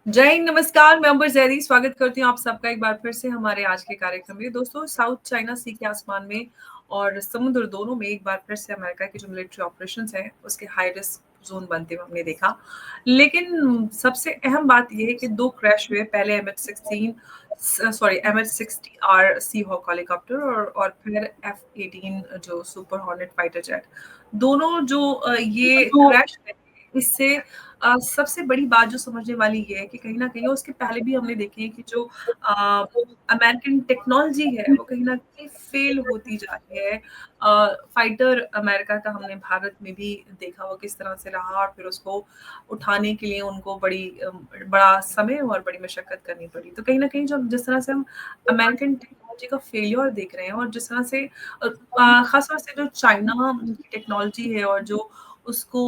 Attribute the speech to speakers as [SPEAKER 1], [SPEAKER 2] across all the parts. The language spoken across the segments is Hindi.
[SPEAKER 1] जय हिंद, नमस्कार। मैं अंबर जैदी स्वागत करती हूँ आप सबका एक बार फिर से हमारे आज के कार्यक्रम में। दोस्तों, साउथ चाइना सी के आसमान में और समुद्र दोनों में एक बार फिर से अमेरिका के जो मिलिट्री ऑपरेशंस हैं उसके हाई रिस्क जोन बनते हुए हमने देखा। लेकिन सबसे अहम बात यह है कि दो क्रैश हुए, पहले MH60R सीहॉक हेलीकॉप्टर और फिर F-18 जो सुपर हॉर्नेट फाइटर जेट। दोनों जो ये क्रैश हुए, इससे सबसे बड़ी बात जो समझने वाली ये है कि कहीं न कहीं उसके पहले भी हमने देखी है कि जो अ, अमेरिकन टेक्नोलॉजी है वो कहीं न कहीं फेल होती जा रही है। फाइटर अमेरिका का हमने भारत में भी देखा वो किस तरह से रहा और फिर उसको उठाने के लिए उनको बड़ा समय और बड़ी मशक्कत करनी पड़ी। तो कहीं न कहीं जो जिस तरह से हम अमेरिकन टेक्नोलॉजी का फेल्योर देख रहे हैं और जिस तरह से ख़ास तौर से जो चाइना की टेक्नोलॉजी है और जो उसको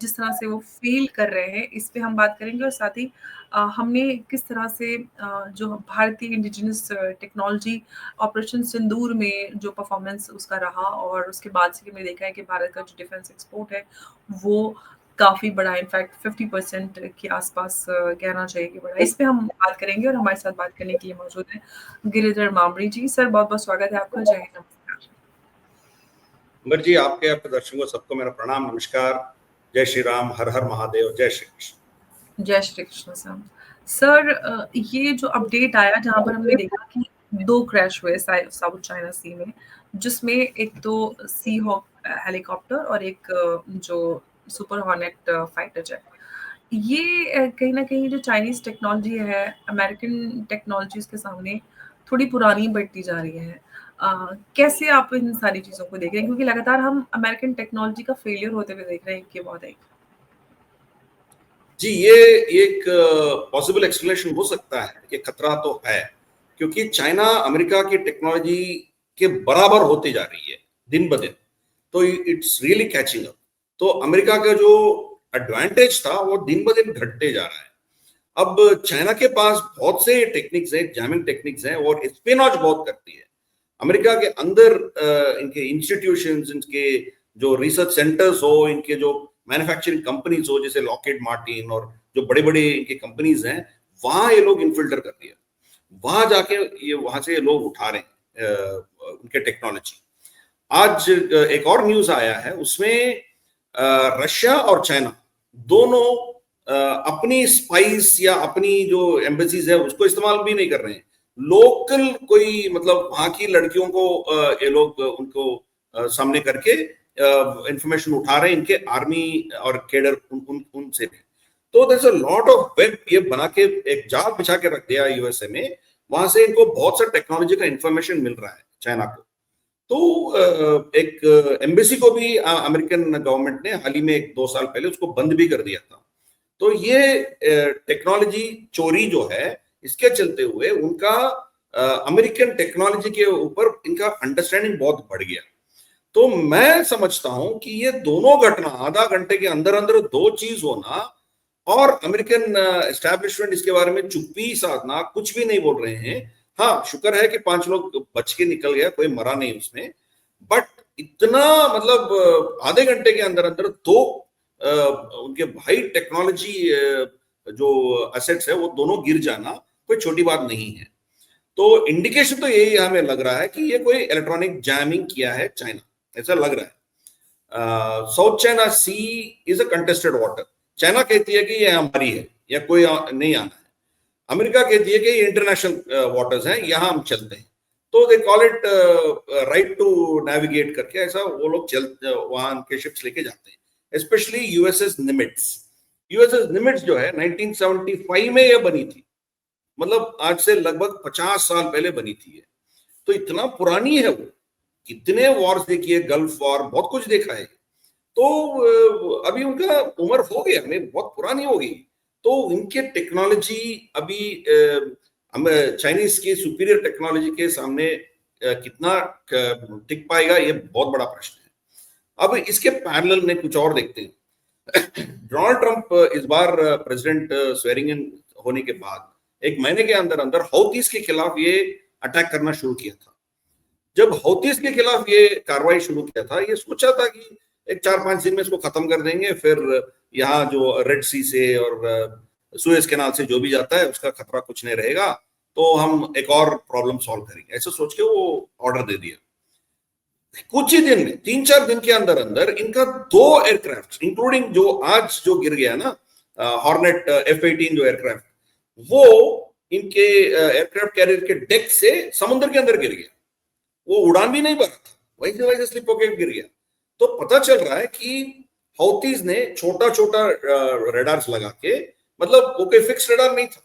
[SPEAKER 1] जिस तरह से वो फ़ील कर रहे हैं, इस पे हम बात करेंगे और साथ ही हमने किस तरह से जो भारतीय इंडिजिनस टेक्नोलॉजी ऑपरेशन सिंदूर में जो परफ़ॉर्मेंस उसका रहा और उसके बाद से हमने देखा है कि भारत का जो डिफेंस एक्सपोर्ट है, वो काफ़ी बड़ा इनफैक्ट 50% के आस-पास कहना चाहिए कि बड़ा। इस पे हम बात करेंगे और हमारे साथ बात करने के लिए मौजूद हैं गिरिधर मामरी जी। सर, बहुत-बहुत स्वागत है आपका। जय हिंद, नमस्कार।
[SPEAKER 2] अंबर जी, आपके आपके दर्शकों सबको मेरा प्रणाम, नमस्कार। जय श्री राम, हर हर महादेव, जय श्री कृष्ण।
[SPEAKER 1] जय श्री कृष्ण सर। सर, ये जो अपडेट आया जहाँ पर हमने देखा कि 2 क्रैश हुए साउथ चाइना सी में, जिसमें एक तो सी हॉक हेलीकॉप्टर और एक जो सुपर हॉर्नेट फाइटर जेट। ये कहीं न कहीं जो चाइनीज़ टेक्नोलॉजी है, अमेरिकन टेक्नोलॉजीज़ के सामने थोड़ी पुरानी बढ़ती जा रही है। कैसे आप इन सारी चीज़ों को देख रहे हैं? क्योंकि लगातार हम अमेरिकन टेक्नोलॉजी का फेलियर होते हुए देख रहे हैं एक के बाद एक।
[SPEAKER 2] जी, ये एक पॉसिबल एक्सप्लेनेशन हो सकता है। ये खतरा तो है, क्योंकि चाइना अमेरिका की टेक्नोलॉजी के बराबर होती जा रही है दिन ब दिन। तो इट्स रियली कैचिंग अप। तो अमेरिका का जो एडवांटेज था वो दिन ब दिन घटते जा रहा है। अब चाइना के पास बहुत से टेक्निक्स हैं, जैमिंग टेक्निक्स हैं और स्पिनॉच बहुत करती है। अमेरिका के अंदर इनके इंस्टीट्यूशंस, इनके जो रिसर्च सेंटर्स हो, इनके जो मैन्युफैक्चरिंग कंपनीज हो जैसे लॉकहीड मार्टिन और जो बड़े बड़े इनके कंपनीज हैं, वहां ये लोग इनफिल्टर कर दिया। वहां जाके ये वहां से ये लोग उठा रहे हैं उनके टेक्नोलॉजी। आज एक और न्यूज आया है, उसमें रशिया और चाइना दोनों अपनी स्पाइस या अपनी जो एम्बेसीज है उसको इस्तेमाल भी नहीं कर रहे हैं। लोकल कोई मतलब वहां की लड़कियों को ये लोग उनको सामने करके इंफॉर्मेशन उठा रहे हैं, इनके आर्मी और केडर उनसे भी। तो there is a lot of web ये बना के एक जाल बिछा के रख दिया यूएसए में। वहां से इनको बहुत सा टेक्नोलॉजी का इंफॉर्मेशन मिल रहा है चाइना को। तो एक एम्बेसी को भी अमेरिकन गवर्नमेंट ने हाल ही में 1-2 साल पहले उसको बंद भी कर दिया था। तो ये टेक्नोलॉजी चोरी जो है, इसके चलते हुए उनका अमेरिकन टेक्नोलॉजी के ऊपर इनका अंडरस्टैंडिंग बहुत बढ़ गया। तो मैं समझता हूं कि ये दोनों घटना आधा घंटे के अंदर अंदर दो चीज होना और अमेरिकन एस्टैब्लिशमेंट इसके बारे में चुप्पी साधना, कुछ भी नहीं बोल रहे हैं। हाँ, शुक्र है कि 5 लोग बच के निकल गया, कोई मरा नहीं उसमें। बट इतना मतलब आधे घंटे के अंदर अंदर दो उनके भाई टेक्नोलॉजी जो असेट्स है वो दोनों गिर जाना कोई छोटी बात नहीं है। तो इंडिकेशन तो यही हमें लग रहा है कि ये कोई इलेक्ट्रॉनिक जैमिंग किया है चाइना, ऐसा लग रहा है। South China Sea is a contested water. China कहती है कि ये हमारी है या कोई नहीं आना है। अमेरिका कहती है कि ये इंटरनेशनल वाटर्स हैं, यहां हम चलते हैं। तो they call it right to navigate करके, ऐसा वो लोग वहां के शिप्स लेके जाते हैं। Specially USS Nimitz. USS Nimitz जो है 1975 में ये बनी थी, मतलब आज से लगभग 50 साल पहले बनी थी ये। तो इतना पुरानी है वो। कितने वॉर्स देखिए, गल्फ वॉर, बहुत कुछ देखा है। तो अभी उनका उम्र हो गया, हमें बहुत पुरानी हो गई। तो इनके टेक्नोलॉजी अभी चाइनीज की सुपीरियर टेक्नोलॉजी के सामने कितना टिक पाएगा, ये बहुत बड़ा प्रश्न है। अब इसके पैरेलल में कुछ और देखते हैं। डोनाल्ड ट्रंप इस बार प्रेसिडेंट स्वेरिंग इन होने के बाद 1 महीने के अंदर अंदर हौतीस के खिलाफ ये अटैक करना शुरू किया था। जब हौतीस के खिलाफ ये कार्रवाई शुरू किया था, ये सोचा था कि एक 4-5 दिन में इसको खत्म कर देंगे, फिर यहाँ जो रेड सी से और सुएज कैनाल से जो भी जाता है उसका खतरा कुछ नहीं रहेगा, तो हम एक और प्रॉब्लम सॉल्व करेंगे, ऐसे सोच के वो ऑर्डर दे दिया। कुछ ही दिन में, 3-4 दिन के अंदर अंदर इनका 2 एयरक्राफ्ट, इंक्लूडिंग जो आज जो गिर गया ना, हॉर्नेट F-18 जो एयरक्राफ्ट, वो इनके एयरक्राफ्ट कैरियर के डेक से समुद्र के अंदर गिर गया। वो उड़ान भी नहीं भरा था, वहीं से स्लिप होकर गिर गया। तो पता चल रहा है कि हौतीज ने छोटा छोटा रेडार्स लगा के, मतलब वो कोई फिक्स रेडार नहीं था,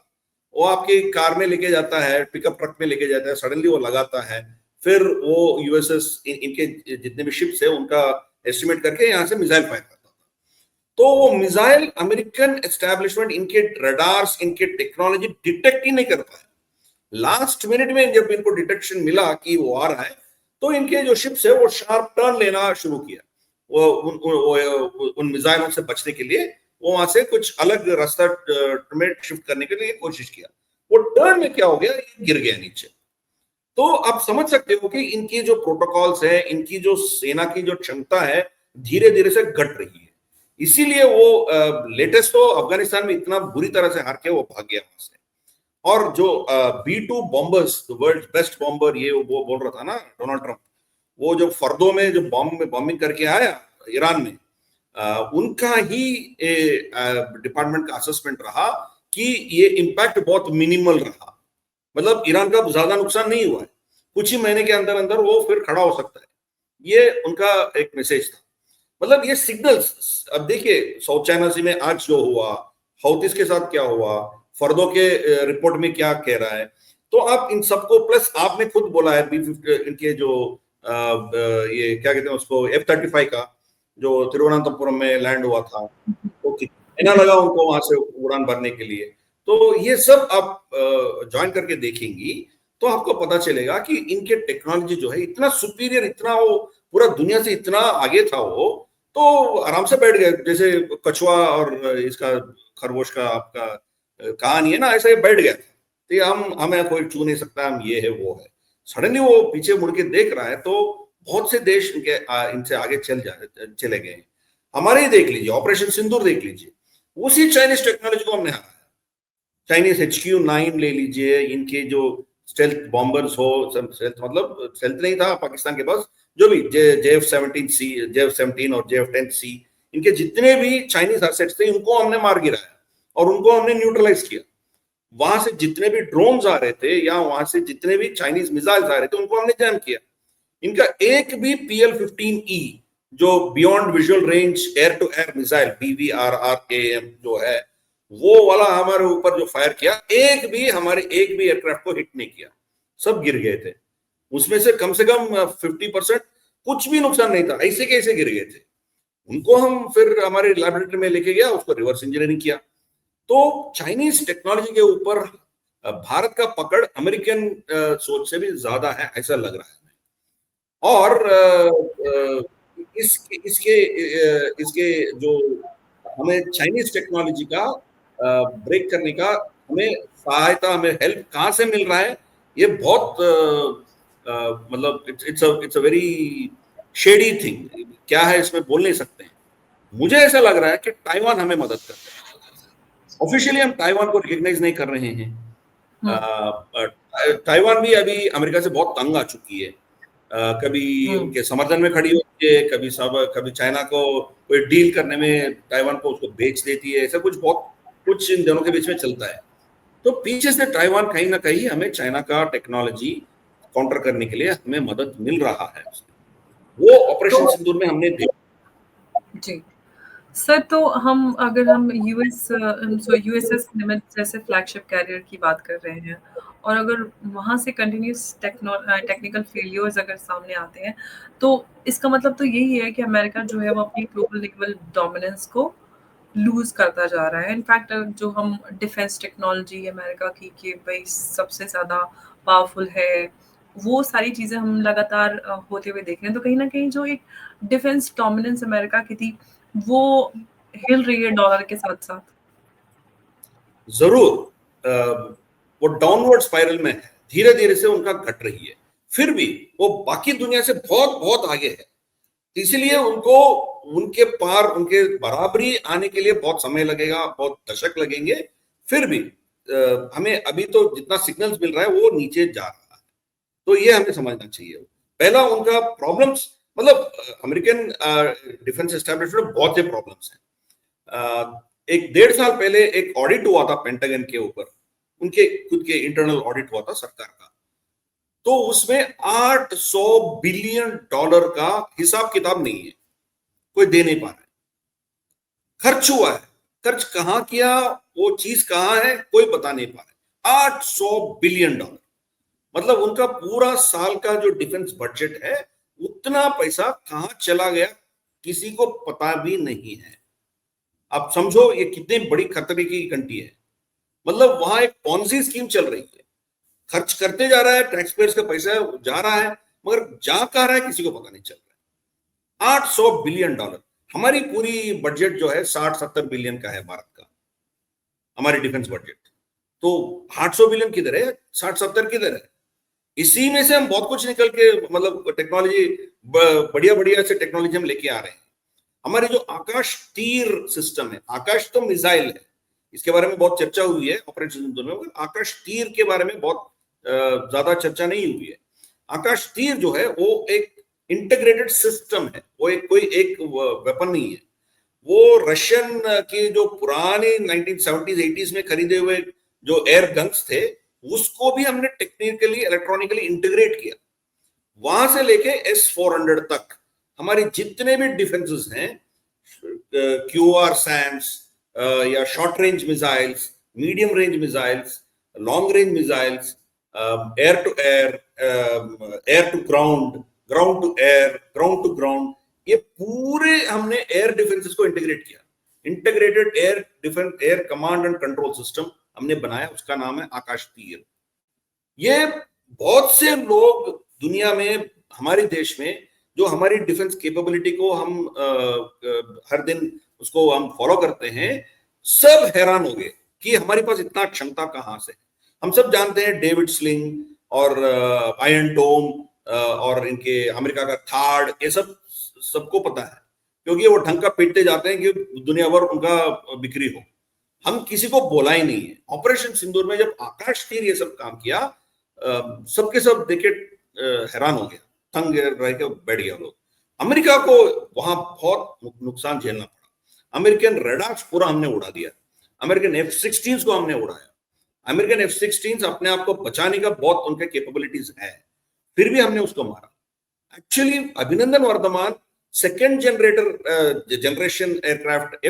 [SPEAKER 2] वो आपकी कार में लेके जाता है, पिकअप ट्रक में लेके जाता है, सडनली वो लगाता है, फिर वो यूएसएस इनके जितने भी शिप्स है उनका एस्टिमेट करके यहाँ से मिसाइल फायर करता था। तो वो मिसाइल अमेरिकन एस्टैब्लिशमेंट इनके रडार्स, इनके टेक्नोलॉजी डिटेक्ट ही नहीं कर पाए। लास्ट मिनट में जब इनको डिटेक्शन मिला कि वो आ रहा है, तो इनके जो शिप्स है वो शार्प टर्न लेना शुरू किया, वो उन मिसाइलों से बचने के लिए वो वहां से कुछ अलग रास्ता में शिफ्ट करने के लिए कोशिश किया। वो टर्न में क्या हो गया, ये गिर गया नीचे। तो आप समझ सकते हो कि इनकी जो प्रोटोकॉल्स है, इनकी जो सेना की जो क्षमता है, धीरे धीरे से घट रही है। इसीलिए वो लेटेस्ट तो अफगानिस्तान में इतना बुरी तरह से हार के वो भाग गया वहां से। और जो B-2 bombers, world best bomber, ये वो बोल रहा था ना डोनाल्ड ट्रंप, वो जो फर्दों में जो बॉम्बिंग करके आया ईरान में, उनका ही डिपार्टमेंट का असेसमेंट रहा कि ये इम्पैक्ट बहुत मिनिमल रहा, मतलब ईरान का ज्यादा नुकसान नहीं हुआ है, कुछ ही महीने के अंदर अंदर वो फिर खड़ा हो सकता है। ये उनका एक मैसेज था। मतलब ये सिग्नल्स, अब देखिए साउथ चाइना सी में आज जो हुआ, हौतीस के साथ क्या हुआ, फर्दों के रिपोर्ट में क्या कह रहा है, तो आप इन सबको, प्लस आपने खुद बोला है इनके जो ये क्या कहते हैं उसको, F-35 का जो तिरुवनंतपुरम में लैंड हुआ था, तो कितना लगा उनको वहां से उड़ान भरने के लिए। तो ये सब आप ज्वाइन करके देखेंगी तो आपको पता चलेगा कि इनके टेक्नोलॉजी जो है इतना सुपीरियर, इतना वो पूरा दुनिया से इतना आगे था वो, तो आराम से बैठ गए, जैसे कछुआ और इसका खरगोश का आपका कहानी है ना, ऐसा ये बैठ गया। तो ये हमें कोई छू नहीं सकता, हम ये है वो है। सडनली वो पीछे मुड़ के देख रहा है तो बहुत से देश इनसे आगे चले गए। हमारे ही देख लीजिए, ऑपरेशन सिंदूर देख लीजिए, उसी चाइनीज टेक्नोलॉजी को हमने हराया। चाइनीज HQ-9 ले लीजिए, इनके जो स्टेल्थ बॉम्बर्स हो, स्टेल्थ मतलब स्टेल्थ नहीं था पाकिस्तान के पास, जो भी JF-17C, JF-17 और JF-10C, इनके जितने भी चाइनीज एसेट्स थे उनको हमने मार गिराया और उनको हमने न्यूट्रलाइज किया। वहां से जितने भी ड्रोन्स आ रहे थे या वहां से जितने भी चाइनीज मिसाइल्स आ रहे थे उनको हमने जैम किया। इनका एक भी PL-15E जो beyond visual range air to air missile BVRRAM जो है, वो वाला हमारे ऊपर जो फायर किया, एक भी एयरक्राफ्ट को हिट नहीं किया, सब गिर गए थे। उसमें से कम 50% कुछ भी नुकसान नहीं था, ऐसे कैसे गिर गए थे। उनको हम फिर हमारे लैबोरेटरी में लेके गया, उसको रिवर्स इंजीनियरिंग किया। तो चाइनीज टेक्नोलॉजी के ऊपर भारत का पकड़ अमेरिकन सोच से भी ज्यादा है, ऐसा लग रहा है। और इसके जो हमें चाइनीज टेक्नोलॉजी का ब्रेक करने का हमें सहायता, हमें हेल्प कहाँ से मिल रहा है, ये बहुत मतलब it's a very shady thing. क्या है इसमें बोल नहीं सकते हैं। मुझे ऐसा लग रहा है कि ताइवान हमें मदद करता है। ऑफिशियली हम ताइवान को रिकॉग्नाइज नहीं कर रहे हैं। ताइवान भी अभी अमेरिका से बहुत तंग आ चुकी है। कभी उनके समर्थन में खड़ी होती है, कभी चाइना को कोई डील करने में ताइवान को उसको बेच देती है, ऐसा कुछ इन दोनों के बीच में चलता है। तो पीछे से ताइवान कहीं ना कहीं हमें चाइना का टेक्नोलॉजी काउंटर करने के लिए हमें मदद मिल रहा है। वो ऑपरेशन सिंदूर में हमने देखा।
[SPEAKER 1] जी सर, तो अगर हम USS निमित्त जैसे फ्लैगशिप कैरियर की बात कर रहे हैं और अगर वहाँ से कंटिन्यूस टेक्निकल फेलियर्स अगर सामने आते हैं, तो इसका मतलब तो यही है कि अमेरिका जो है वो अपनी ग्लोबल नेवल डोमिनेंस को लूज करता जा रहा है। इनफैक्ट जो हम डिफेंस टेक्नोलॉजी अमेरिका की कि भाई सबसे ज़्यादा पावरफुल है, वो सारी चीज़ें हम लगातार होते हुए देख रहे हैं। तो कहीं न कहीं जो एक डिफेंस डोमिनेंस अमेरिका की थी, वो हिल रही है डॉलर के साथ-साथ।
[SPEAKER 2] जरूर वो डाउनवर्ड स्पाइरल में है, धीरे धीरे से उनका घट रही है, फिर भी वो बाकी दुनिया से बहुत बहुत आगे है। इसलिए उनको उनके पार, उनके बराबरी आने के लिए बहुत समय लगेगा, बहुत दशक लगेंगे, फिर भी हमें अभी तो जितना सिग्नल्स मिल रहा है वो नीचे जा रहा है, तो ये हमें समझना चाहिए। पहला उनका प्रॉब्लम्स, मतलब अमेरिकन डिफेंस एस्टेब्लिशमेंट में बहुत से प्रॉब्लम्स हैं। एक 1.5 साल पहले एक ऑडिट हुआ था पेंटागन के ऊपर, उनके खुद के इंटरनल ऑडिट हुआ था सरकार का, तो उसमें $800 बिलियन का हिसाब किताब नहीं है, कोई दे नहीं पा रहा है। खर्च हुआ है, खर्च कहां किया, वो चीज कहां है, कोई बता नहीं पा रहा है। $800 बिलियन, मतलब उनका पूरा साल का जो डिफेंस बजट है, उतना पैसा कहां चला गया किसी को पता भी नहीं है। आप समझो ये कितनी बड़ी खतरे की घंटी है। मतलब वहां एक पॉन्जी स्कीम चल रही है, खर्च करते जा रहा है, टैक्स पेयर्स का पैसा जा रहा है, मगर जा कहां रहा है किसी को पता नहीं चल रहा है। $800 बिलियन, हमारी पूरी बजट जो है 60-70 बिलियन का है भारत का, हमारी डिफेंस बजट। तो 800 बिलियन किधर है, 60-70 किधर है? इसी में से हम बहुत कुछ निकल के, मतलब टेक्नोलॉजी, बढ़िया बढ़िया से टेक्नोलॉजी हम लेके आ रहे हैं। हमारे जो आकाश तीर सिस्टम है, आकाश तो मिसाइल है, इसके बारे में बहुत चर्चा हुई है ऑपरेशन सिंदूर में, मगर आकाश तीर के बारे में बहुत ज्यादा चर्चा नहीं हुई है। आकाश तीर जो है वो एक इंटीग्रेटेड सिस्टम है, वो एक कोई एक वेपन नहीं है। वो रशियन के जो पुराने 1970s 80s में खरीदे हुए जो एयर गन्स थे, उसको भी हमने टेक्निकली इलेक्ट्रॉनिकली इंटीग्रेट किया। वहां से लेके S-400 तक हमारे जितने भी डिफेंसेस हैं, क्यूआर सैम्स या short range missiles, medium range missiles, long range missiles, air to air, air to ground, ground to air, ground to ground, ये पूरे हमने एयर डिफेंसेस को इंटीग्रेट किया। Integrated air defence, air command and control system हमने बनाया, उसका नाम है आकाश तीर। ये बहुत से लोग दुनिया में, हमारे देश में, जो हमारी डिफेंस कैपेबिलिटी को हम हर दिन उसको हम फॉलो करते हैं, सब हैरान हो गए कि हमारे पास इतना क्षमता कहां से। हम सब जानते हैं डेविड स्लिंग और आयरन डोम और इनके अमेरिका का थार्ड, ये सब सबको पता है, क्योंकि वो ढंग का पीटते जाते हैं कि दुनिया भर उनका बिक्री हो। हम किसी को बोला ही नहीं है। ऑपरेशन सिंदूर में जब आकाश तीर ये सब काम किया, सबके सब देखे हैरान हो गया, तंग रह के बैठ गया लोग। अमेरिका को वहां बहुत नुकसान झेलना पड़ा। अमेरिकन रेडार्स पूरा हमने उड़ा दिया, अमेरिकन F-16 को हमने उड़ाया। अमेरिकन F-16 अपने आप को बचाने का बहुत उनके कैपेबिलिटीज है, फिर भी हमने उसको मारा। Actually Abhinandan Varthaman second generation aircraft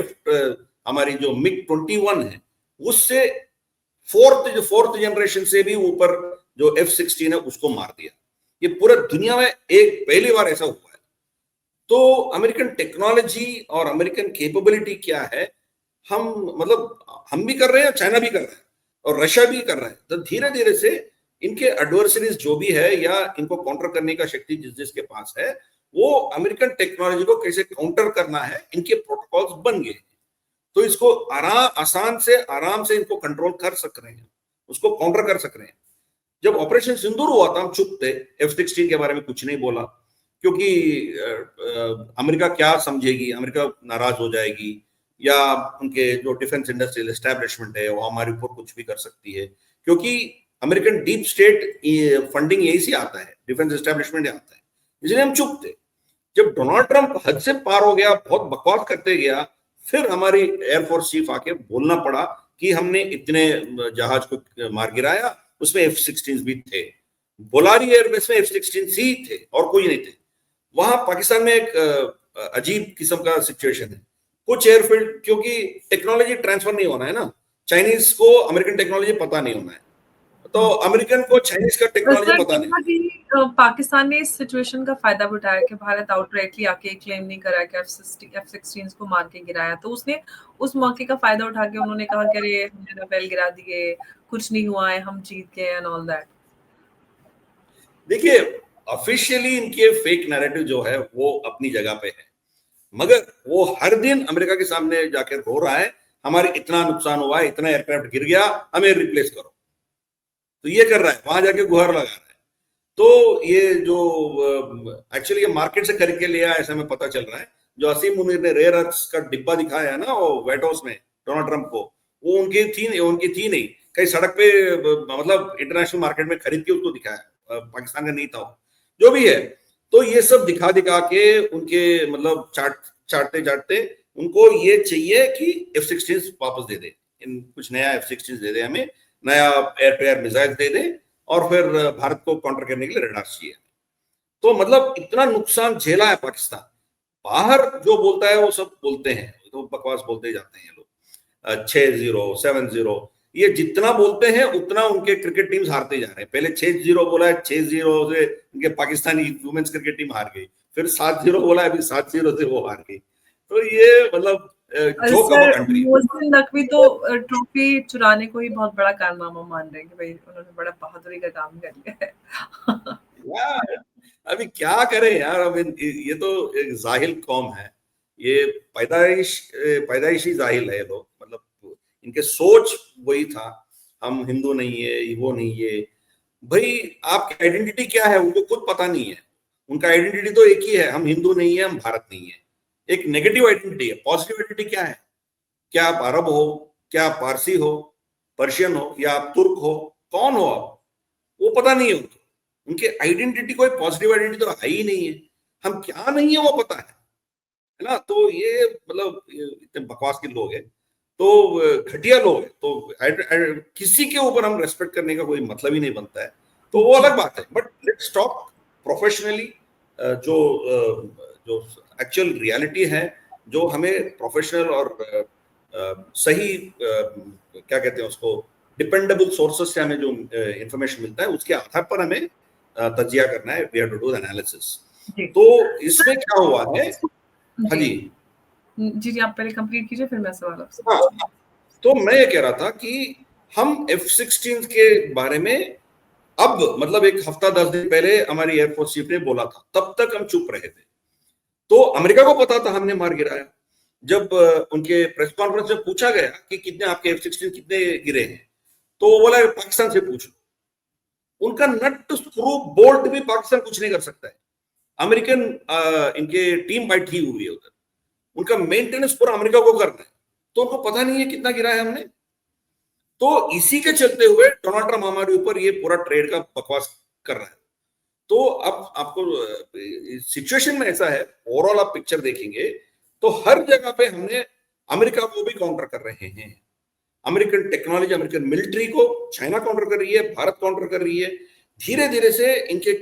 [SPEAKER 2] हमारी जो MiG-21 है, उससे फोर्थ जनरेशन से भी ऊपर जो F-16 है उसको मार दिया। ये पूरा दुनिया में एक पहली बार ऐसा हुआ है। तो अमेरिकन टेक्नोलॉजी और अमेरिकन कैपेबिलिटी क्या है, हम मतलब हम भी कर रहे हैं, चाइना भी कर रहा है और रशिया भी कर रहा है। तो धीरे धीरे से इनके एडवर्सरीज जो भी है या इनको काउंटर करने का शक्ति जिस जिसके पास है, वो अमेरिकन टेक्नोलॉजी को कैसे काउंटर करना है, इनके प्रोटोकॉल्स बन गए। तो इसको आसान से आराम से इनको कंट्रोल कर सक रहे हैं, उसको काउंटर कर सक रहे हैं। जब ऑपरेशन सिंदूर हुआ था हम चुप थे, F-16 के बारे में कुछ नहीं बोला, क्योंकि अमेरिका क्या समझेगी, अमेरिका नाराज हो जाएगी, या उनके जो डिफेंस इंडस्ट्रियल एस्टेब्लिशमेंट है वो हमारे ऊपर कुछ भी कर सकती है, क्योंकि अमेरिकन डीप स्टेट फंडिंग यही से आता है, डिफेंस एस्टेब्लिशमेंट आता है, इसलिए हम चुप थे। जब डोनाल्ड ट्रंप हद से पार हो गया, बहुत बकवास करते गया, फिर हमारी एयरफोर्स चीफ आके बोलना पड़ा कि हमने इतने जहाज को मार गिराया, उसमें F-16 भी थे। बोलारी एयरबेस में F-16 ही थे और कोई नहीं थे। वहां पाकिस्तान में एक अजीब किस्म का सिचुएशन है, कुछ एयरफील्ड, क्योंकि टेक्नोलॉजी ट्रांसफर नहीं होना है ना, चाइनीज को अमेरिकन टेक्नोलॉजी पता नहीं होना है, तो अमेरिकन को चाइनीज का टेक्नोलॉजी पता नहीं।
[SPEAKER 1] पाकिस्तान ने इस सिचुएशन का फायदा उठाया कि भारत आउटराइटली आके क्लेम नहीं करा कि F-16 को मार के गिराया, तो उसने उस मौके का फायदा उठा के उन्होंने कहा कि अरे हमने राफेल गिरा दिए, कुछ नहीं हुआ है, हम जीत गए एंड ऑल दैट।
[SPEAKER 2] देखिए, ऑफिशियली इनके फेक नैरेटिव जो है वो अपनी जगह पे है, मगर वो हर दिन अमेरिका के सामने जाकर रो रहा है, हमारे इतना नुकसान हुआ है, इतना एयरक्राफ्ट गिर गया, हमें रिप्लेस करो। तो ये कर रहा है, वहां जाके गुहार लगा रहा है। तो ये जो एक्चुअली ये मार्केट से खरीद के लिया ऐसा हमें पता चल रहा है। जो असीम मुनीर ने रेयर अर्थ्स का डिब्बा दिखाया है ना वो व्हाइट हाउस में डोनाल्ड ट्रंप को, वो उनकी थी नहीं, कहीं सड़क पे मतलब इंटरनेशनल मार्केट में खरीद के उसको दिखाया, पाकिस्तान का नहीं था वो, जो भी है। तो ये सब दिखा दिखा के उनके मतलब चाटते चाटते उनको ये चाहिए कि F-16 वापस दे दे, इन कुछ नया F-16 दे दे हमें, नया एयर टू एयर मिसाइल दे दे, और फिर भारत को काउंटर करने के लिए रडार चाहिए। तो मतलब इतना नुकसान झेला है पाकिस्तान। बाहर जो बोलता है वो सब बोलते हैं, तो बकवास बोलते जाते हैं लोग। 6-0 7-0 ये जितना बोलते हैं उतना उनके क्रिकेट टीम्स हारते जा रहे हैं। पहले 6-0 बोला है, 6-0 से उनके पाकिस्तानी वुमेन्स क्रिकेट टीम हार गई, फिर 7-0 बोला है, अभी 7-0 से वो हार गई। तो ये मतलब joke of a
[SPEAKER 1] sir
[SPEAKER 2] country.
[SPEAKER 1] Mohsin Naqvi तो ट्रॉफी चुराने को ही बहुत बड़ा कारनामा मान रहे हैं कि भाई उन्होंने बड़ा बहादुरी का काम कर लिया है।
[SPEAKER 2] यार अभी क्या करें यार, अब ये तो एक जाहिल कौम है, ये पैदाइशी जाहिल है लोग, मतलब इनके सोच वही था, हम हिंदू नहीं है, वो नहीं है। भाई आपकी आइडेंटिटी क्या है उनको खुद पता नहीं है। उनका आइडेंटिटी तो एक ही है, हम हिंदू नहीं है, हम भारत नहीं है। एक नेगेटिव आइडेंटिटी है, पॉजिटिव आइडेंटिटी क्या है? क्या आप अरब हो, क्या आप पारसी हो, पर्शियन हो, या आप तुर्क हो, कौन हो आप? वो पता नहीं है उनको। उनके आइडेंटिटी कोई पॉजिटिव आइडेंटिटी तो है ही नहीं है। हम क्या नहीं है वो पता है ना। तो ये मतलब इतने बकवास के लोग हैं, तो घटिया लोग हैं, तो किसी के ऊपर हम रेस्पेक्ट करने का कोई मतलब ही नहीं बनता है। तो वो अलग बात है, बट लेट्स टॉक प्रोफेशनली। जो जो एक्चुअल रियलिटी है, जो हमें प्रोफेशनल और सही क्या कहते हैं उसको, डिपेंडेबल सोर्सेस से हमें जो इंफॉर्मेशन मिलता है उसके आधार पर हमें तजिया करना है, we have to do analysis. तो इसमें क्या हुआ है? हाँ जी
[SPEAKER 1] जी आप पहले कंप्लीट कीजिए, फिर मैं सवाल आपसे।
[SPEAKER 2] हाँ, तो मैं ये कह रहा था कि हम F-16 के बारे में अब मतलब एक हफ्ता 10 दिन पहले हमारी एयरफोर्स चीफ ने बोला था, तब तक हम चुप रहे थे। तो अमेरिका को पता था हमने मार गिराया। जब उनके प्रेस कॉन्फ्रेंस में पूछा गया कि कितने आपके F-16 कितने गिरे हैं, तो वो बोला पाकिस्तान से पूछ लो। उनका नट स्क्रू बोल्ट भी पाकिस्तान कुछ नहीं कर सकता है। अमेरिकन इनके टीम बैठी हुई है उधर, उनका मेंटेनेंस पूरा अमेरिका को करना है, तो उनको पता नहीं है कितना गिरा है हमने। तो इसी के चलते हुए डोनाल्ड ट्रम्प हमारे ऊपर ये पूरा ट्रेड का बकवास कर रहा है। तो अब आपको सिचुएशन में ऐसा है, ओवरऑल आप पिक्चर देखेंगे तो हर जगह पे हमने अमेरिका को भी काउंटर कर रहे हैं। अमेरिकन टेक्नोलॉजी, अमेरिकन मिलिट्री को चाइना काउंटर कर रही है, भारत काउंटर कर रही है। धीरे धीरे से इनके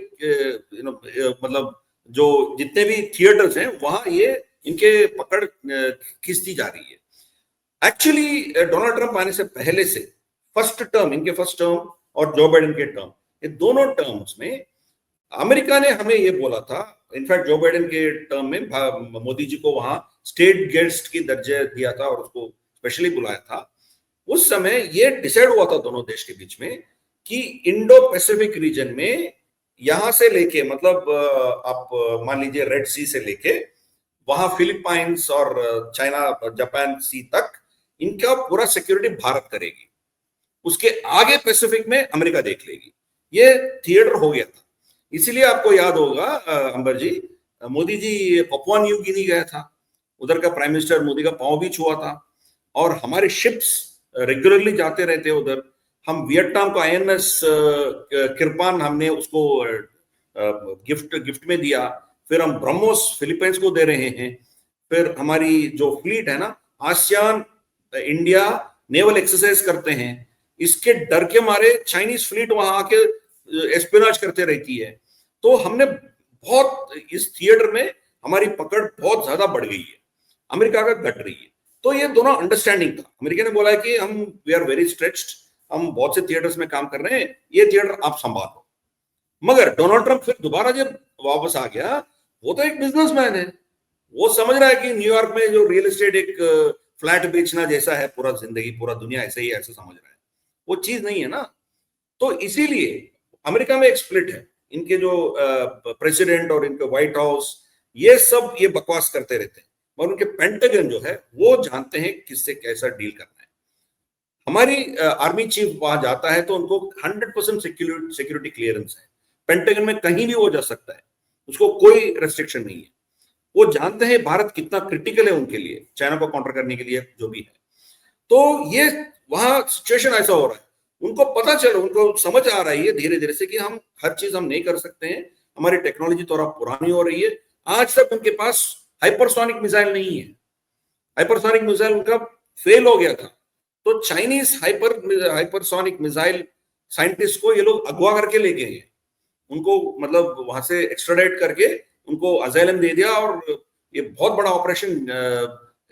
[SPEAKER 2] मतलब जो जितने भी थिएटर्स हैं वहां ये इनके पकड़ खींचती जा रही है। एक्चुअली डोनाल्ड ट्रंप आने से पहले से इनके फर्स्ट टर्म और जो बाइडेन के टर्म, ये दोनों टर्म्स में अमेरिका ने हमें ये बोला था। इनफैक्ट जो बाइडेन के टर्म में मोदी जी को वहां स्टेट गेस्ट की दर्जे दिया था और उसको स्पेशली बुलाया था। उस समय ये डिसाइड हुआ था दोनों देश के बीच में कि इंडो पैसिफिक रीजन में यहां से लेके मतलब आप मान लीजिए रेड सी से लेके वहां फिलीपाइंस और चाइना जापान सी तक इनका पूरा सिक्योरिटी भारत करेगी। उसके आगे पैसिफिक में अमेरिका देख लेगी। ये थिएटर हो गया था। इसीलिए आपको याद होगा अंबर जी, Modi ji Papua New Guinea गया था, उधर का प्राइम मिनिस्टर मोदी का पांव भी छुआ था, और हमारे शिप्स रेगुलरली जाते रहते हैं उधर। हम वियतनाम को INS किरपान हमने उसको गिफ्ट में दिया। फिर हम ब्रह्मोस फिलीपींस को दे रहे हैं। फिर हमारी जो फ्लीट है ना, आसियान इंडिया नेवल एक्सरसाइज करते हैं, इसके डर के मारे चाइनीज फ्लीट वहां आके एस्पिनाज करते रहती है। तो हमने बहुत इस थिएटर में हमारी पकड़ बहुत ज्यादा बढ़ गई है, अमेरिका का घट रही है। तो ये दोनों अंडरस्टैंडिंग था। अमेरिका ने बोला है कि हम वी आर वेरी स्ट्रेच्ड, हम बहुत से थिएटर्स में काम कर रहे हैं, ये थिएटर आप संभालो। मगर डोनाल्ड ट्रंप फिर दोबारा जब वापस आ गया, वो तो एक बिजनेसमैन है, वो समझ रहा है कि न्यूयॉर्क में जो रियल एस्टेट एक फ्लैट बेचना जैसा है, पूरा जिंदगी पूरा दुनिया ऐसे ही ऐसे समझ रहा है, वो चीज नहीं है ना। तो इसीलिए अमेरिका में एक स्प्लिट है। इनके जो प्रेसिडेंट और इनके व्हाइट हाउस ये सब ये बकवास करते रहते हैं, और उनके पेंटागन जो है वो जानते हैं किससे कैसा डील करना है। हमारी आर्मी चीफ वहां जाता है तो उनको 100% सिक्योरिटी क्लियरेंस है। पेंटागन में कहीं भी वो जा सकता है, उसको कोई रेस्ट्रिक्शन नहीं है। वो जानते हैं भारत कितना क्रिटिकल है उनके लिए, चाइना को काउंटर करने के लिए जो भी है। तो ये वहां सिचुएशन ऐसा हो रहा है, उनको पता चलो, उनको समझ आ रही है धीरे धीरे से कि हम हर चीज हम नहीं कर सकते हैं, हमारी टेक्नोलॉजी थोड़ा पुरानी हो रही है। आज तक उनके पास हाइपरसोनिक मिसाइल नहीं है, हाइपरसोनिक मिसाइल उनका फेल हो गया था। तो चाइनीज हाइपरसोनिक मिसाइल साइंटिस्ट को ये लोग अगवा करके ले गए हैं, उनको मतलब वहां से एक्स्ट्राडाइट करके उनको अजाइलम दे दिया, और ये बहुत बड़ा ऑपरेशन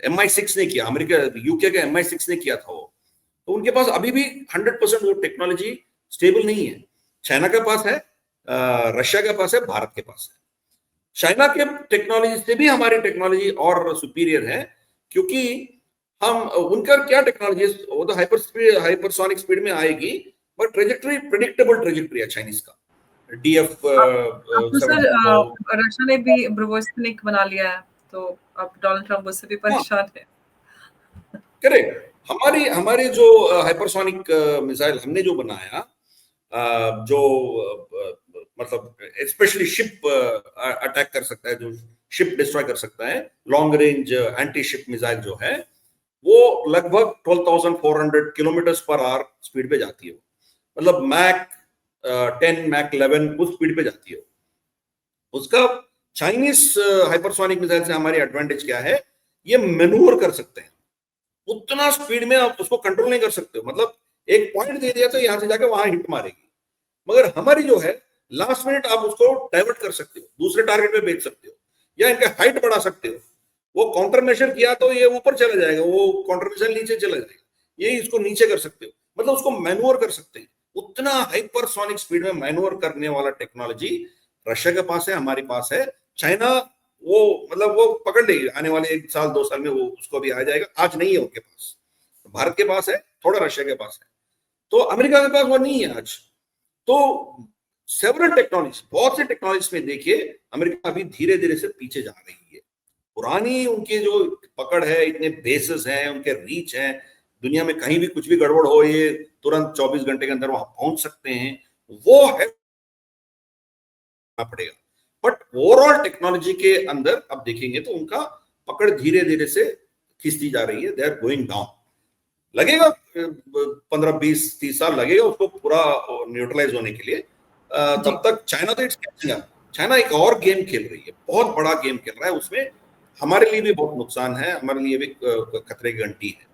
[SPEAKER 2] MI6 ने किया, अमेरिका यूके का MI6 ने किया था वो। तो उनके पास अभी भी 100% वो टेक्नोलॉजी स्टेबल नहीं है। चाइना के पास है, रशिया के पास है, भारत के पास है। चाइना के टेक्नोलॉजी से भी हमारी टेक्नोलॉजी और सुपीरियर है, क्योंकि हम उनका क्या टेक्नोलॉजी है, वो तो हाइपरसोनिक स्पीड में आएगी, बट ट्रेजेक्टरी प्रिडिक्टेबल ट्रेजेक्टरी है चाइनीज का। DF
[SPEAKER 1] अब तो सर
[SPEAKER 2] 17
[SPEAKER 1] रशिया ने भी ब्रोवोस्निक बना लिया है, तो अब डोनाल्ड ट्रम्प उससे भी परेशान है।
[SPEAKER 2] करेक्ट। हमारी हमारी जो हाइपरसोनिक मिसाइल हमने जो बनाया, जो मतलब स्पेशली शिप अटैक कर सकता है, जो शिप डिस्ट्रॉय कर सकता है, long range anti ship missile जो है, वो लगभग 12,400 किलोमीटर पर आवर स्पीड पे जाती है। मतलब मैक 10 मैक 11 उस स्पीड पे जाती है उसका। चाइनीज हाइपरसोनिक मिसाइल से हमारी एडवांटेज क्या है, ये मैन्यूवर कर सकते हैं, उतना स्पीड में आप उसको कंट्रोल नहीं कर सकते हो। मतलब एक पॉइंट दे दिया तो यहां से जाकर वहां हिट मारेगी, मगर हमारी जो है लास्ट मिनट आप उसको डाइवर्ट कर सकते हो, दूसरे टारगेट पे भेज सकते हो, या इनका हाइट बढ़ा सकते हो। वो काउंटर मेजर किया तो ये ऊपर चला जाएगा, वो काउंटर मेजर नीचे चला जाएगा, ये इसको नीचे कर सकते हो, मतलब उसको मैनुअर कर सकते हैं। उतना हाइपरसोनिक स्पीड में मैनुअर करने वाला टेक्नोलॉजी रशिया के पास है, हमारी पास है। चाइना वो मतलब वो पकड़ लेगी, आने वाले 1 साल 2 साल में वो उसको भी आ जाएगा। आज नहीं है उनके पास, भारत के पास है, थोड़ा रशिया के पास है, तो अमेरिका के पास वो नहीं है आज। तो सेवरल टेक्नोलॉजी, बहुत से टेक्नोलॉजी में देखिए अमेरिका अभी धीरे धीरे से पीछे जा रही है। पुरानी उनकी जो पकड़ है, इतने बेसिस हैं, उनके रीच है, दुनिया में कहीं भी कुछ भी गड़बड़ हो ये तुरंत 24 घंटे के अंदर वहां पहुंच सकते हैं, वो है पड़ेगा। बट ओवरऑल टेक्नोलॉजी के अंदर अब देखेंगे तो उनका पकड़ धीरे धीरे से खिंचती जा रही है, दे आर गोइंग डाउन। लगेगा 15 20 30 साल लगेगा उसको पूरा न्यूट्रलाइज होने के लिए। तब तक चाइना तो इट्स कैचिंग अप। चाइना एक और गेम खेल रही है, बहुत बड़ा गेम खेल रहा है, उसमें हमारे लिए भी बहुत नुकसान है, हमारे लिए भी खतरे की घंटी है।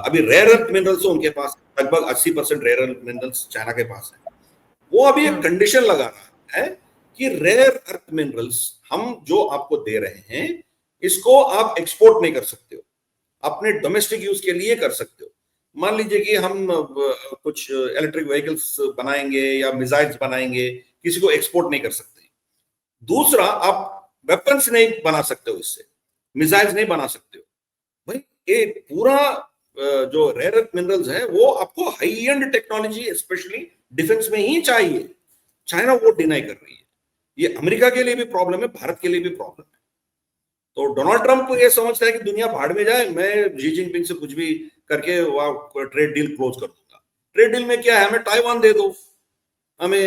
[SPEAKER 2] अभी रेयर अर्थ मिनरल्स उनके पास लगभग 80% रेयर अर्थ मिनरल्स चाइना के पास है। वो अभी एक कंडीशन लगा रहा है कि रेयर अर्थ मिनरल्स हम जो आपको दे रहे हैं, इसको आप एक्सपोर्ट नहीं कर सकते हो, अपने डोमेस्टिक यूज के लिए कर सकते हो। मान लीजिए कि हम कुछ इलेक्ट्रिक व्हीकल्स बनाएंगे या मिसाइल्स बनाएंगे, किसी को एक्सपोर्ट नहीं कर सकते। दूसरा, आप वेपन्स नहीं बना सकते हो, इससे मिसाइल्स नहीं बना सकते हो। भाई ये पूरा जो रेयर अर्थ मिनरल्स है वो आपको high and technology specially defence में ही चाहिए। चाइना वो डिनाई कर रही है। ये अमेरिका के लिए भी प्रॉब्लम है, भारत के लिए भी प्रॉब्लम है। तो डोनाल्ड ट्रंप ये समझता है कि दुनिया भाड़ में जाए, मैं शी जिनपिंग से कुछ भी करके ट्रेड डील क्लोज कर दूंगा। ट्रेड डील में क्या है, हमें ताइवान दे दो, हमें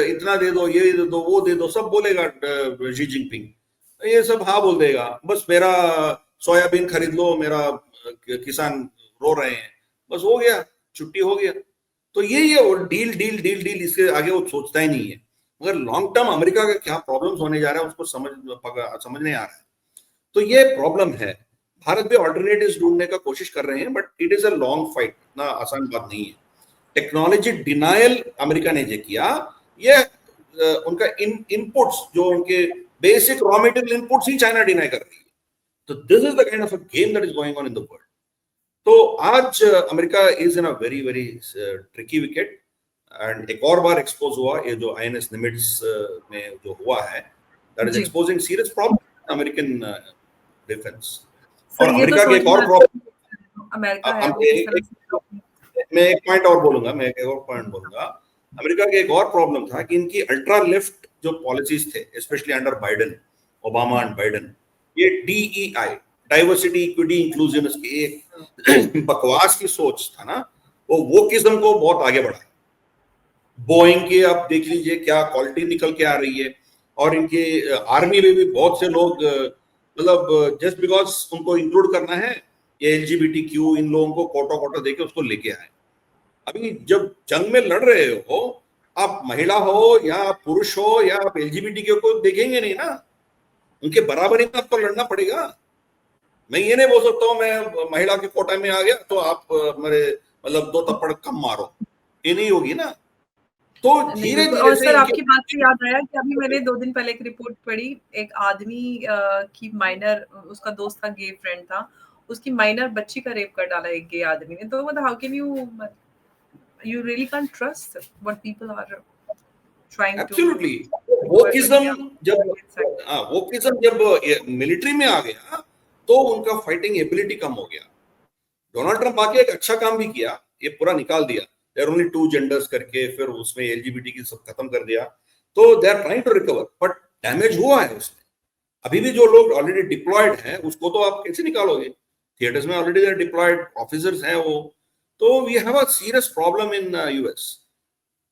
[SPEAKER 2] इतना दे दो, ये दे दो, वो दे दो, सब बोलेगा शी जिनपिंग, ये सब हाँ बोल देगा। बस मेरा सोयाबीन खरीद लो, मेरा किसान रो रहे हैं, बस हो गया, छुट्टी हो गया। तो ये वो डील डील डील डील, इसके आगे वो सोचता ही नहीं है। मगर लॉन्ग टर्म अमेरिका का क्या प्रॉब्लम्स होने जा रहा है उसको समझ नहीं आ रहा है। तो ये प्रॉब्लम है। भारत भी ऑल्टरनेटिव्स ढूंढने का कोशिश कर रहे हैं, but it is a long fight, ना आसान बात नहीं है। टेक्नोलॉजी डिनायल अमेरिका ने जो किया, ये उनका इनपुट्स जो उनके बेसिक रॉ मटेरियल इनपुट्स ही चाइना डिनाई कर रही है। तो this is the kind of a game that is going on in the world. तो आज America is in a very very tricky wicket. And एक और बार एक्सपोज हुआ ये जो INS निमिट्ज में जो हुआ है, that is exposing serious problem American defence. और अमेरिका के एक और प्रॉब्लम,
[SPEAKER 1] अमेरिका है
[SPEAKER 2] मैं एक पॉइंट और बोलूंगा, अमेरिका के एक और प्रॉब्लम था कि इनकी अल्ट्रा लेफ्ट जो पॉलिसीज थे, specially under Biden, Obama and Biden, ये DEI, डाइवर्सिटी इक्विटी इंक्लूसिवनेस की एक बकवास की सोच था ना, वो किस्म को बहुत आगे बढ़ा। बोइंग की आप देख लीजिए क्या क्वालिटी निकल के आ रही है, और इनके आर्मी में भी बहुत से लोग मतलब जस्ट बिकॉज उनको इंक्लूड करना है, ये LGBTQ इन लोगों को कोटा कोटा देके उसको लेके आए। अभी जब जंग में लड़ रहे हो, आप महिला हो या पुरुष हो या आप LGBTQ को देखेंगे नहीं ना, उनके बराबरी में आपको लड़ना पड़ेगा। मैं ये नहीं बोल सकता हूँ मैं महिला के कोटा में आ गया तो आप मेरे मतलब 2 थप्पड़ कम मारो, ये नहीं होगी ना। तो
[SPEAKER 1] नहीं
[SPEAKER 2] धीरे
[SPEAKER 1] बिल्कुल।
[SPEAKER 2] धीरे
[SPEAKER 1] और
[SPEAKER 2] से
[SPEAKER 1] सर
[SPEAKER 2] इनके
[SPEAKER 1] आपकी बात से याद आया कि अभी मैंने 2 दिन पहले एक रिपोर्ट पढ़ी, एक आदमी की माइनर, उसका दोस्त था, गे फ्रेंड था, उसकी माइनर बच्ची का रेप कर डाला एक गे आदमी ने। तो मतलब how can you really can't trust what people are trying to
[SPEAKER 2] absolutely
[SPEAKER 1] do at India.
[SPEAKER 2] Wokeism जब मिलिट्री में आ गया तो उनका फाइटिंग एबिलिटी कम हो गया। डोनाल्ड ट्रंप आके एक अच्छा काम भी किया, ये पूरा निकाल दिया, देयर ओनली 2 जेंडर्स करके, फिर उसमें LGBT की सब खत्म कर दिया। तो they are trying to recover, but damage हुआ है उसमें। अभी भी जो लोग ऑलरेडी डिप्लॉयड हैं उसको तो आप कैसे निकालोगे? थिएटर्स में ऑलरेडी डिप्लॉयड ऑफिसर्स हैं वो। तो we have a serious problem in US.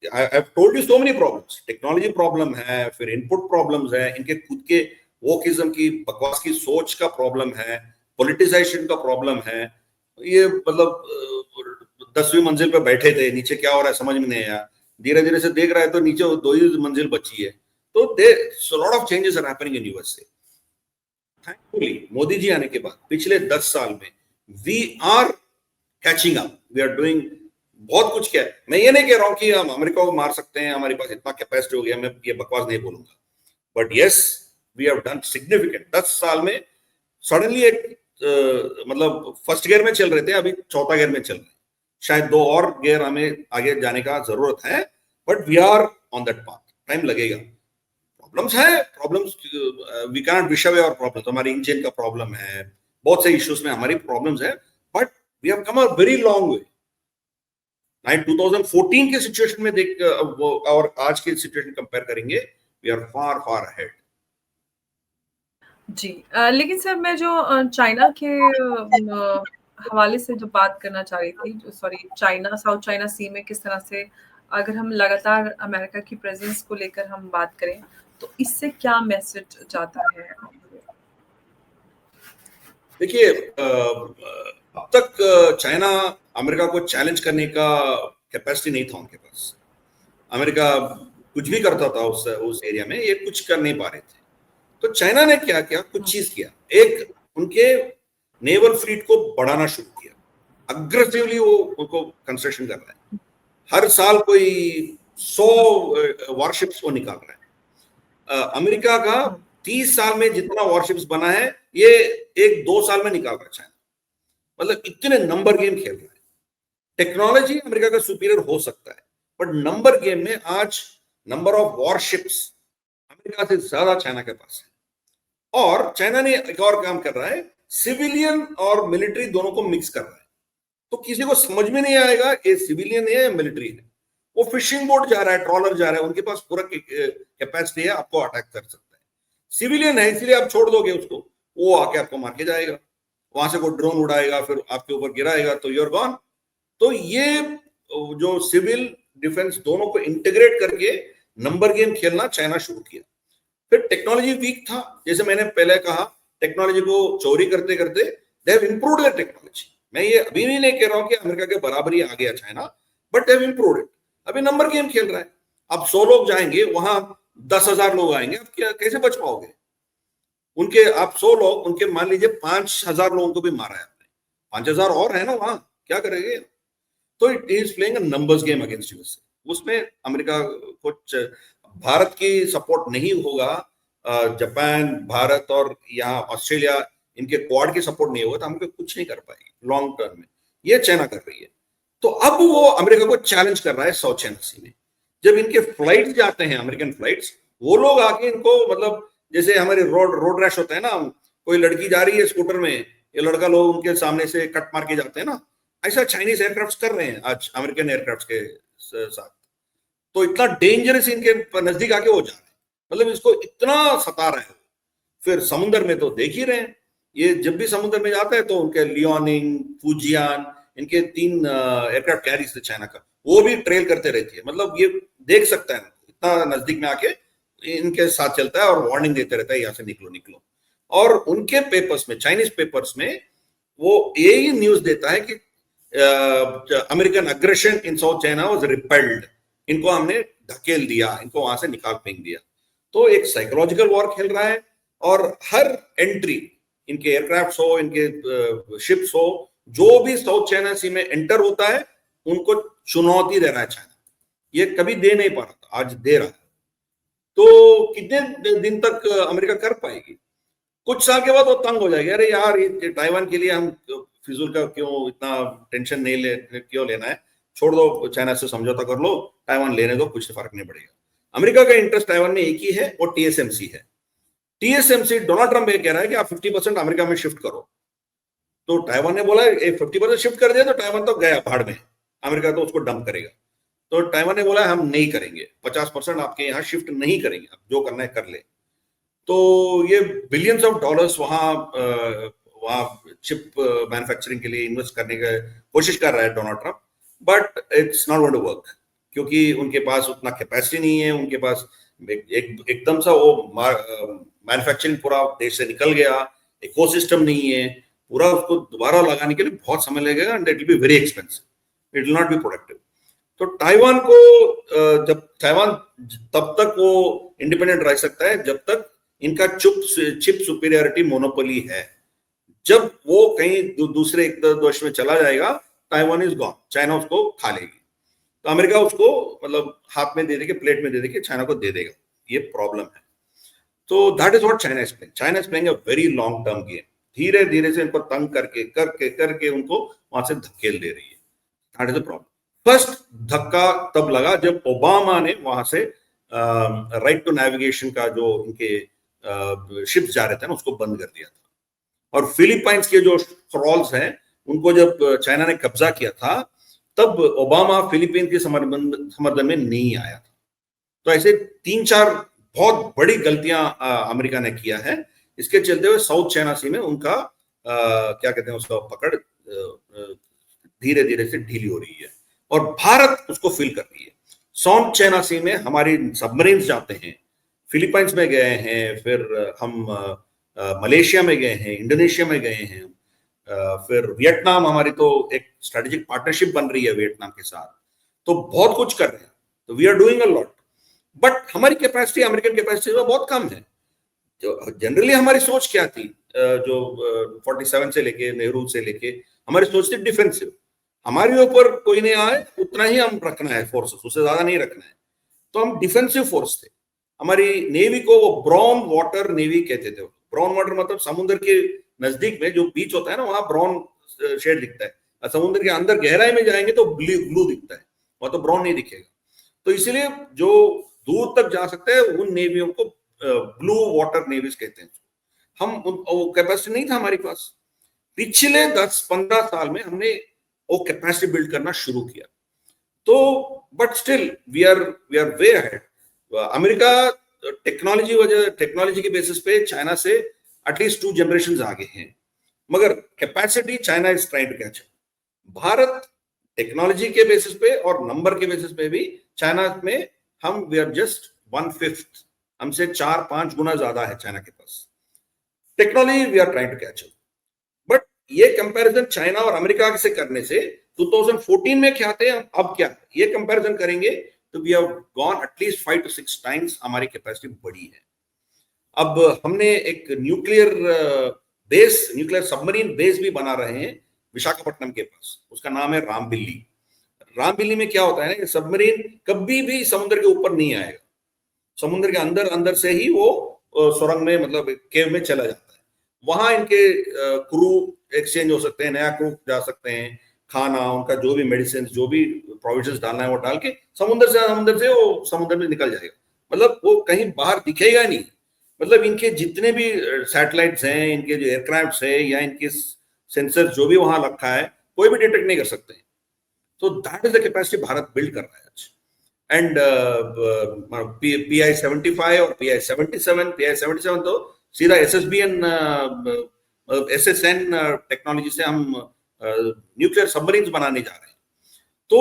[SPEAKER 2] I've told you so many problems, technology problem है, फिर इनपुट प्रॉब्लम्स है, इनके खुद के वोकिज्म की बकवास की सोच का प्रॉब्लम है, पॉलिटिजाइजेशन का प्रॉब्लम है। ये मतलब 10वीं मंजिल पे बैठे थे, नीचे क्या हो रहा है समझ में नहीं आया, धीरे धीरे से देख रहा है तो नीचे 2 ही मंजिल बची है। तो lot of changes are happening in USA. Thankfully Modi ji आने के बाद पिछले 10 साल में we are catching up, we are doing बहुत कुछ। क्या है, मैं ये नहीं कह रहा हूं कि हम अमेरिका को मार सकते हैं, हमारे पास इतना कैपेसिटी हो गया, मैं ये बकवास नहीं बोलूंगा, but yes we have done significant. 10 साल में सडनली एक मतलब फर्स्ट गियर में चल रहे थे, अभी चौथा गियर में चल रहे हैं, शायद 2 और गियर हमें आगे जाने का जरूरत है, but we are on that path. Time लगेगा, प्रॉब्लम्स है, problems we can not wish away our problems. हमारी इंजन का प्रॉब्लम है, बहुत से इश्यूज में हमारी प्रॉब्लम्स है, but we have come a very long way. 2014 के सिचुएशन में देख और आज के सिचुएशन कंपेयर करेंगे, we are far far ahead.
[SPEAKER 1] जी लेकिन सर मैं जो चाइना के हवाले से जो बात करना चाह रही थी, जो सॉरी चाइना, साउथ चाइना सी में किस तरह से अगर हम लगातार अमेरिका की प्रेजेंस को लेकर हम बात करें तो इससे क्या मैसेज जाता है?
[SPEAKER 2] देखिए अब तक चाइना अमेरिका को चैलेंज करने का कैपेसिटी नहीं था उनके पास। अमेरिका कुछ भी करता था उस एरिया में, ये कुछ कर नहीं पा रहे थे। तो चाइना ने क्या किया, कुछ चीज किया। एक, उनके नेवल फ्लीट को बढ़ाना शुरू किया, अग्रेसिवली वो उनको कंस्ट्रक्शन कर रहा है। हर साल कोई 100 वॉरशिप्स वो निकाल रहा है। अमेरिका का 30 साल में जितना वॉरशिप्स बना है ये 1-2 साल में निकाल रहा है चाइना। मतलब इतने नंबर गेम खेल रहा है। टेक्नोलॉजी अमेरिका का सुपीरियर हो सकता है, बट नंबर गेम में आज नंबर ऑफ वॉरशिप्स अमेरिका से ज्यादा चाइना के पास है। और चाइना ने एक और काम कर रहा है, सिविलियन और मिलिट्री दोनों को मिक्स कर रहा है। तो किसी को समझ में नहीं आएगा ये सिविलियन है या मिलिट्री है। वो फिशिंग बोट जा रहा है, ट्रॉलर जा रहा है, उनके पास पूरा कैपेसिटी है, आपको अटैक कर सकता है। सिविलियन है इसलिए आप छोड़ दोगे उसको, वो आके आपको मार के जाएगा। वहां से कोई ड्रोन उड़ाएगा, फिर आपके ऊपर गिराएगा तो यूर गॉन। तो ये जो सिविल डिफेंस दोनों को इंटीग्रेट करके नंबर गेम खेलना चाइना शुरू किया। फिर टेक्नोलॉजी वीक था, जैसे मैंने पहले कहा, टेक्नोलॉजी को चोरी करते करते they have improved the technology. मैं ये अभी भी नहीं कह रहा हूं कि अमेरिका के बराबरी आ गया China, but they have improved it. अभी नंबर गेम खेल रहा है। अब 100 लोग जाएंगे वहां 10,000 लोग आएंगे, अब क्या कैसे बच पाओगे? उनके आप 100 लोग, उनके मान लीजिए 5,000 लोगों को भी मारा है आपने, 5,000 और है ना वहां, क्या करेंगे? तो it is playing a numbers game against USA. उसमें अमेरिका को भारत की सपोर्ट नहीं होगा, जापान, भारत और यहाँ ऑस्ट्रेलिया, इनके क्वाड की सपोर्ट नहीं होगा तो हमको कुछ नहीं कर पाएगी लॉन्ग टर्म में। ये चाइना कर रही है। तो अब वो अमेरिका को चैलेंज कर रहा है साउथ चाइना सी में। जब इनके फ्लाइट्स जाते हैं, अमेरिकन फ्लाइट्स, वो लोग आके इनको मतलब जैसे हमारे रोड रैश होता है ना, कोई लड़की जा रही है स्कूटर में, ये लड़का लोग उनके सामने से कट मार के जाते हैं ना, ऐसा चाइनीज एयरक्राफ्ट कर रहे हैं आज अमेरिकन एयरक्राफ्ट के साथ। तो इतना डेंजरस इनके नजदीक आके हो जा रहा है, मतलब इसको इतना सता रहा है। फिर समुद्र में तो देख ही रहे हैं, ये जब भी समुद्र में जाता है तो उनके लियोनिंग, फुजियान, इनके 3 एयरक्राफ्ट कैरियर्स थे चाइना का, वो भी ट्रेल करते रहती है। मतलब ये देख सकता है, इतना नजदीक में आके इनके साथ चलता है और वार्निंग देते रहता है, यहाँ से निकलो निकलो। और उनके पेपर्स में, चाइनीज पेपर्स में, वो यही न्यूज देता है कि American aggression in south China was repelled, इनको हमने धकेल दिया, इनको वहां से निकाल फेंक दिया। तो एक साइकोलॉजिकल वॉर खेल रहा है, और हर एंट्री, इनके एयरक्राफ्ट हो, इनके शिप्स हो, जो भी साउथ चाइना सी में एंटर होता है उनको चुनौती दे रहा है चाइना। ये कभी दे नहीं पा रहा था, आज दे रहा है। तो कितने दिन तक अमेरिका कर पाएगी? कुछ साल के बाद वो तंग हो जाएगी, अरे यार ये ताइवान के लिए हम फिजूल का क्यों इतना टेंशन नहीं क्यों लेना है, छोड़ दो, चाइना से समझौता कर लो, ताइवान लेने दो, कुछ फर्क नहीं पड़ेगा। अमेरिका का इंटरेस्ट ताइवान में एक ही है, वो टीएसएमसी है। टीएसएमसी, डोनाल्ड ट्रंप ये कह रहा है कि आप 50% अमेरिका में शिफ्ट करो। तो ताइवान ने बोला 50% शिफ्ट कर दिया तो ताइवान तो गया भाड़ में, अमेरिका तो उसको डंप करेगा। तो ताइवान ने बोला हम नहीं करेंगे, 50% आपके यहाँ शिफ्ट नहीं करेंगे, आप जो करना है कर ले। तो ये बिलियंस ऑफ डॉलर्स वहां चिप मैन्युफैक्चरिंग के लिए इन्वेस्ट करने की कोशिश कर रहा है Donald Trump, but it's not going to work, क्योंकि उनके पास उतना कैपेसिटी नहीं है। उनके पास एकदम सा वो मैन्युफैक्चरिंग पूरा देश से निकल गया, इकोसिस्टम नहीं है, पूरा उसको दोबारा लगाने के लिए बहुत समय लगेगा, and it will be very expensive, it will not be productive. तो ताइवान को जब ताइवान तब तक वो इंडिपेंडेंट रह सकता है जब तक इनका चिप सुपीरियरिटी मोनोपोली है। जब वो कहीं दूसरे एक देश में चला जाएगा, ताइवान इज गॉन, चाइना उसको खा लेगी। तो अमेरिका उसको मतलब हाथ में दे देके, प्लेट में दे देके चाइना को दे देगा, ये प्रॉब्लम है। तो that is what China is playing. China is playing a very long term game, धीरे धीरे से इनको तंग करके करके करके उनको वहां से धकेल दे रही है। That is the problem. First धक्का तब लगा जब ओबामा ने वहां से राइट टू नेविगेशन का जो उनके शिप्स जा रहे थे ना, उसको बंद कर दिया था। और फिलीपाइंस के जो ट्रॉल्स हैं उनको जब चाइना ने कब्जा किया था, तब ओबामा फिलीपींस के समर्थन में नहीं आया था। तो ऐसे 3-4 बहुत बड़ी गलतियां अमेरिका ने किया है। इसके चलते हुए साउथ चाइना सी में उनका क्या कहते हैं, उसका पकड़ धीरे धीरे से ढीली हो रही है, और भारत उसको फील कर रही है। साउथ चाइना सी में हमारी सबमरीन्स जाते हैं, फिलीपाइंस में गए हैं, फिर हम मलेशिया में गए हैं, इंडोनेशिया में गए हैं, फिर वियतनाम, हमारी तो एक स्ट्रेटेजिक पार्टनरशिप बन रही है वियतनाम के साथ। तो बहुत कुछ कर रहे हैं, तो we are doing a lot, but हमारी कैपेसिटी अमेरिकन कैपेसिटी में बहुत कम है। जो जनरली हमारी सोच क्या थी, जो 47 से लेके नेहरू से लेके हमारी सोच थी डिफेंसिव, हमारे ऊपर कोई नहीं आए उतना ही हम रखना है फोर्स, उससे ज्यादा नहीं रखना है। तो हम डिफेंसिव फोर्स थे। हमारी नेवी को वो ब्राउन वाटर नेवी कहते थे। ब्राउन वाटर मतलब समुद्र के नजदीक में जो बीच होता है ना, वहां ब्राउन शेड दिखता है, और समुद्र के अंदर गहराई में जाएंगे तो ब्लू दिखता है, वहां तो ब्राउन नहीं दिखेगा। तो इसलिए जो दूर तक जा सकते हैं उन नेवियों को ब्लू वाटर नेवीज कहते हैं। हम वो कैपेसिटी नहीं था हमारे पास। पिछले 10-15 साल में हमने वो कैपेसिटी बिल्ड करना शुरू किया। तो but still we are way ahead. America technology के बेसिस पे चाइना से एटलीस्ट 2 जनरेशन आगे हैं, मगर capacity China is trying to catch up. Bharat technology के बेसिस पे और नंबर के बेसिस पे भी चाइना में हम वी आर जस्ट 1/5, हमसे 4-5 गुना ज्यादा है चाइना के पास। Technology we are trying to catch up, but ये कंपैरिजन चाइना और अमेरिका से करने से 2014 में क्या थे अब क्या, ये कंपैरिजन करेंगे तो we have gone at least 5 to 6 times, हमारी कैपेसिटी बढ़ी है। अब हमने एक न्यूक्लियर सबमरीन बेस भी बना रहे हैं विशाखापट्टनम के पास, उसका नाम है रामबिल्ली। रामबिल्ली में क्या होता है ना, सबमरीन कभी भी समुद्र के ऊपर नहीं आएगा, समुद्र के अंदर अंदर से ही वो सुरंग में मतलब केव में चला जाता है। वहां इनके क्रू एक्सचेंज हो सकते हैं, नया क्रू जा सकते हैं, खाना उनका जो भी मेडिसिन जो भी प्रोविजंस डालना है वो डाल के समुद्र से वो समुद्र में निकल जाएगा, मतलब वो कहीं बाहर दिखेगा नहीं। मतलब इनके जितने भी सैटेलाइट्स हैं, इनके जो एयरक्राफ्ट है या इनके सेंसर जो भी वहां रखा है, कोई भी डिटेक्ट नहीं कर सकते। तो that is the capacity Bharat build कर रहा है आज। एंड PI-75 और PI-77 तो सीधा SSBN SSN टेक्नोलॉजी से हम न्यूक्लियर सबमरीन बनाने जा रहे हैं। तो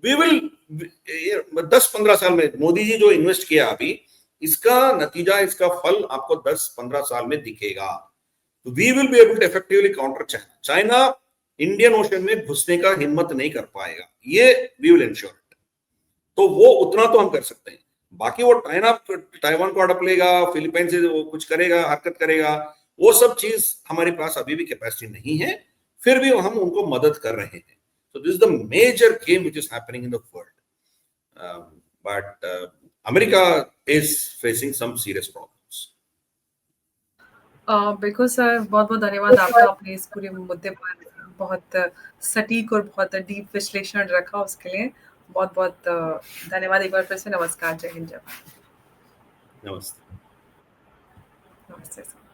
[SPEAKER 2] वी विल 10-15 साल में मोदी जी जो इन्वेस्ट किया अभी, इसका नतीजा, इसका फल आपको 10-15 साल में दिखेगा। We will be able to effectively counter China. China Indian Ocean में घुसने का हिम्मत नहीं कर पाएगा, ये वी विल इंश्योर. तो वो उतना तो हम कर सकते हैं. बाकी वो ताइवान को हड़प लेगा, फिलीपींस से वो कुछ करेगा, हरकत करेगा, वो सब चीज हमारे पास अभी भी कैपेसिटी नहीं है. फिर भी हम उनको मदद कर रहे हैं. So this is the major game which is happening in the world. But America is facing some serious problems.
[SPEAKER 1] बिल्कुल सर, बहुत-बहुत धन्यवाद आपका अपने इस पूरे मुद्दे पर बहुत सटीक और बहुत डीप विश्लेषण रखा उसके लिए। बहुत-बहुत धन्यवाद एक बार फिर से। नमस्कार, जय हिंद, जय भारत।
[SPEAKER 2] नमस्ते.
[SPEAKER 1] नमस्ते सर।